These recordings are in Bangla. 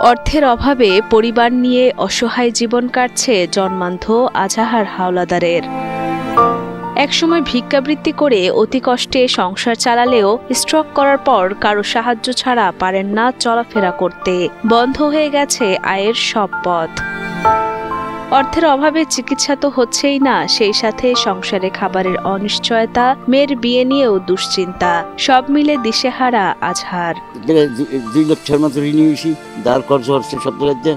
অর্থের অভাবে পরিবার নিয়ে অসহায় জীবন কাটছে জন্মান্ধ আজাহার হাওলাদারের। একসময় ভিক্ষাবৃত্তি করে অতি কষ্টে সংসার চালালেও স্ট্রোক করার পর কারো সাহায্য ছাড়া পারেন না চলাফেরা করতে। বন্ধ হয়ে গেছে আয়ের সব পথ। অর্থের অভাবে চিকিৎসা তো হচ্ছেই না, সেই সাথে সংসারে খাবারের অনিশ্চয়তা, মেয়ের বিয়ে নিয়েও দুশ্চিন্তা, সব মিলে দিশেহারা আজহার। 2 লক্ষের মতো ঋণ হয়েছি, দাঁড় খরচ হচ্ছে সব রাজ্যে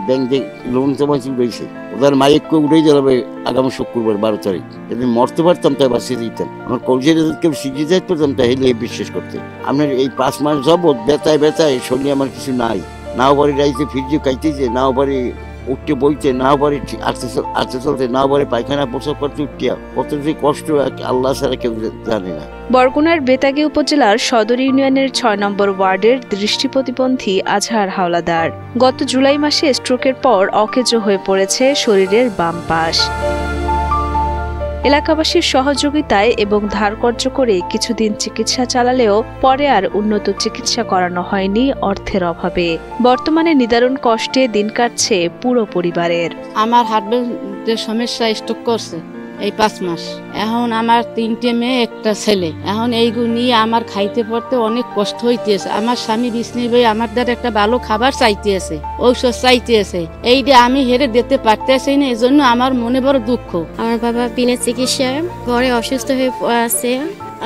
ব্যাংক লোন জমাইছিল রয়েছে। ওদের মাইককে উড়েই যাবে আগামী শুক্রবার 12 তারিখ। যদি মরতে পারতাম তাই বাঁচিয়ে দিতাম। আমার কলজের কেউ শিখিয়ে যাইতে পারতাম তাই হেলে বিশ্বাস করতে। আপনার এই 5 মাস যাবৎ ব্যথায় শরীরে আমার কিছু নাই। নাও বাড়ি রাইতে ফিরছে খাইতেছে, নাও বাড়ি উঠতে বইতে, না বাড়ি আসতে চলতে, না বাড়ি পায়খানা প্রসাব করতে উঠিয়া কত যে কষ্ট আল্লাহ ছাড়া কেউ জানে না। বরগুনার বেতাগী উপজেলার সদর ইউনিয়নের 6 নম্বর ওয়ার্ডের দৃষ্টি প্রতিবন্ধী আজহার হাওলাদার গত জুলাই মাসে স্ট্রোকের পর অকেজো হয়ে পড়েছে শরীরের বাম পাশ। এলাকাবাসীর সহযোগিতায় এবং ধারকর্জ করে কিছুদিন চিকিৎসা চালালেও পরে আর উন্নত চিকিৎসা করানো হয়নি অর্থের অভাবে। বর্তমানে নিদারুণ কষ্টে দিন কাটছে পুরো পরিবারের। আমার হার্টের সমস্যা, স্ট্রোক করছে এই 5 মাস। এখন আমার 3টে মেয়ে, একটা ছেলে। এখন এইগুলো নিয়ে আমার খাইতে পড়তে অনেক কষ্ট হইতেছে। আমার স্বামী বিষ্ণু ভাই আমার দ্বারা একটা ভালো খাবার চাইতেছে, ঔষধ চাইতেছে, এইটা আমি হেরে দিতে পারতেছি না। এই জন্য আমার মনে বড় দুঃখ। আমার বাবা বিনা চিকিৎসায় ঘরে অসুস্থ হয়ে আছে।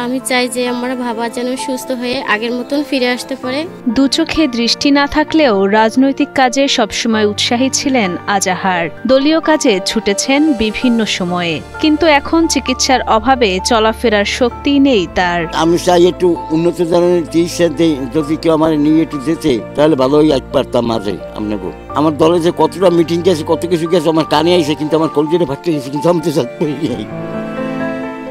আমি চাই যে আমার বাবা যেন সুস্থ হয়ে আগের মতন ফিরে আসতে পারে। দু চোখে দৃষ্টি না থাকলেও রাজনৈতিক কাজে সবসময় উৎসাহী ছিলেন আজাহার। দলীয় কাজে ছুটেছেন বিভিন্ন সময়ে, কিন্তু এখন চিকিৎসার অভাবে চলাফেরার শক্তি নেই তার। আমি চাই একটু উন্নত ধরনের চিকিৎসা দেই, যদি কেউ আমার নিয়ে একটু যেতে তাহলে ভালোই আজ পারতাম। মাঝে আপনাকে আমার দলে যে কতটা মিটিং গেছে, কত কিছু গেছে, আমার কানে আইসে, কিন্তু আমার কলজেটা ফাটতে গেছে, কিন্তু আমি তো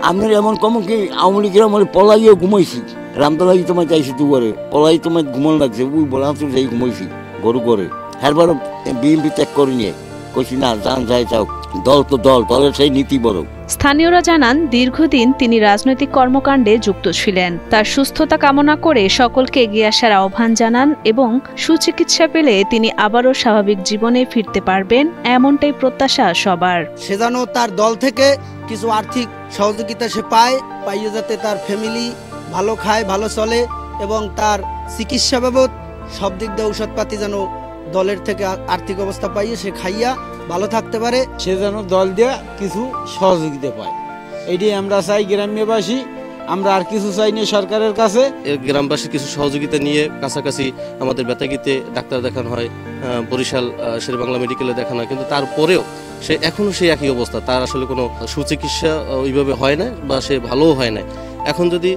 আপনার এমন কম কি আওয়ামী লীগের আমার পলাইও ঘুমাইছি। রামতলাই তোমার চাইছি দুবারে, পলাই তোমার ঘুমানো লাগছে, ওই বলা যাই ঘুমাইছি গরু করে। হ্যারবার বিএনপি ত্যাগ করে নিয়ে কইছি না, যান যাই যাও, দল তো দলের সেই নীতি বড়। স্থানীয়রা জানান, দীর্ঘদিন তিনি রাজনৈতিক কর্মকাণ্ডে যুক্ত ছিলেন। তার সুস্থতা কামনা করে সকলকে এগিয়ে আসার আহ্বান জানান এবং সুচিকিৎসা পেলে তিনি আবারও স্বাভাবিক জীবনে ফিরতে পারবেন, এমনটাই প্রত্যাশা সবার। সে যেন তার দল থেকে কিছু আর্থিক সহযোগিতা সে পাইয়ে যাতে তার ফ্যামিলি ভালো খায়, ভালো চলে, এবং তার চিকিৎসা বাবদ সব দিক দিয়ে ঔষধপাতি যেন দলের থেকে আর্থিক অবস্থা পাইয়ে সে খাইয়া ভালো থাকতে পারে। সে যেন দল দিয়ে কিছু সহযোগিতা পায়, এটাই আমরা চাই গ্রামবাসী। আমরা আর কিছু চাই না সরকারের কাছে। গ্রামবাসী কিছু সহযোগিতা নিয়ে কাছাকাছি আমাদের বেতাগীতে ডাক্তার দেখানো হয়, বরিশাল শেরেবাংলা মেডিকেলে দেখানো হয়, কিন্তু তারপরেও সে এখনো সেই একই অবস্থা। তার আসলে কোনো সুচিকিৎসা ওইভাবে হয় না বা সে ভালোও হয় না। এখন যদি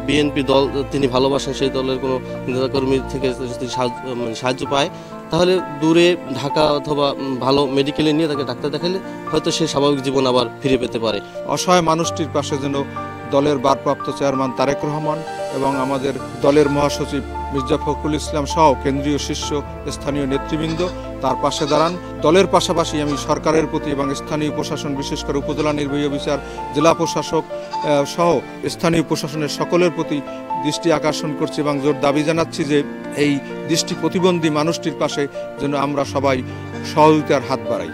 বিএনপি দল তিনি ভালোবাসেন, সেই দলের কোনো নেতাকর্মী থেকে যদি সাহায্য পায়, তাহলে দূরে ঢাকা অথবা ভালো মেডিকেলে নিয়ে তাকে ডাক্তার দেখালে হয়তো সে স্বাভাবিক জীবন আবার ফিরে পেতে পারে। অসহায় মানুষটির পাশে যেন দলের ভারপ্রাপ্ত চেয়ারম্যান তারেক রহমান এবং আমাদের দলের মহাসচিব মির্জা ফখরুল ইসলাম সহ কেন্দ্রীয় শীর্ষ স্থানীয় নেতৃবৃন্দ তার পাশে দাঁড়ান। দলের পাশাপাশি আমি সরকারের প্রতি এবং স্থানীয় প্রশাসন, বিশেষ করে উপজেলা নির্বাহী অফিসার, জেলা প্রশাসক সহ স্থানীয় প্রশাসনের সকলের প্রতি দৃষ্টি আকর্ষণ করছি এবং জোর দাবি জানাচ্ছি যে এই দৃষ্টি প্রতিবন্ধী মানুষটির পাশে যেন আমরা সবাই সহযোগিতার হাত বাড়াই।